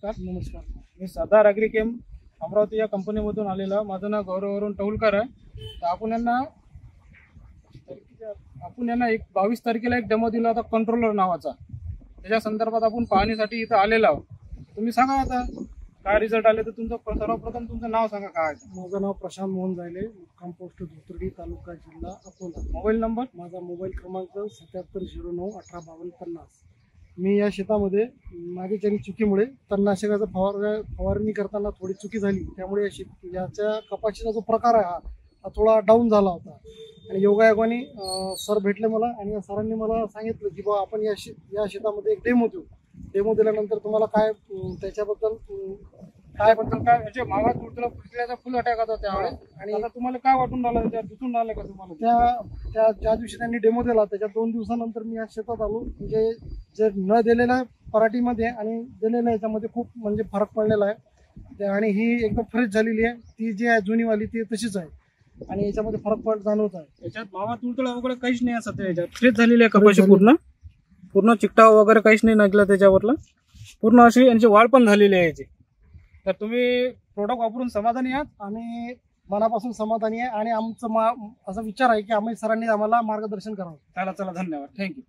नमस्कार. नमस्कार. मी सरदार ॲग्रिकेम अमरावती या कंपनीमधून आलेला. माझं नाव गौरव वरुण टौलकर आहे. तर आपण यांना 22 तारखेला एक डेमो दिला होता कंट्रोलर नावाचा. त्याच्या संदर्भात आपण पाहणीसाठी इथं आलेलो आहोत. तुम्ही सांगा आता काय रिझल्ट आले तर तुमचं सर्वप्रथम तुमचं नाव सांगा. काय माझं नाव प्रशांत मोहन जायले, मुक्काम पोस्ट धोतर्डी, तालुका जिल्हा अकोला. Mobile number? माझा मोबाईल क्रमांक 7709185250. मी या शेतामध्ये मागेच्या चुकीमुळे तणनाशकाचा फवारणी करताना थोडी चुकी झाली, त्यामुळे याच्या कपाशीचा जो प्रकार आहे हा थोडा डाऊन झाला होता. आणि योगायोगाने सर भेटले मला आणि या सरांनी मला सांगितलं की बा आपण या शेतामध्ये एक डेमो देऊ. डेमो दिल्यानंतर तुम्हाला काय त्याच्याबद्दल काय म्हणजे मावा तुडतुडा फुटल्याचा फुल अटॅक होता त्यावेळेस. आणि आता तुम्हाला काय वाटून राहिलं, त्याच्यात दिसून राहिलं का तुम्हाला? ज्या दिवशी त्यांनी डेमो दिला त्याच्या 2 दिवसानंतर मी या शेतात आलो. म्हणजे जे न दिलेल्या पराठीमध्ये आणि दिलेल्या याच्यामध्ये खूप म्हणजे फरक पडलेला आहे. आणि ही एकदम फ्रेश झालेली आहे. ती जी आहे जुनीवाली ती तशीच आहे आणि याच्यामध्ये फरक जाणवत आहे. याच्यात मावा तुडतुडा वगैरे काहीच नाही आहे सध्या. याच्यात फ्रेश झालेली आहे कपाशी, पूर्ण चिकटा वगैरे काहीच नाही निघला त्याच्यावरला. पूर्ण अशी यांची वाढ पण झालेली आहे याची. तर तुम्ही प्रोडक्ट वापरून समाधानी आहात? आम्ही मनापासून समाधानी आहे आणि आमचा असा विचार आहे की आम्ही सरांनी आम्हाला मार्गदर्शन करावं. चला धन्यवाद. थँक्यू.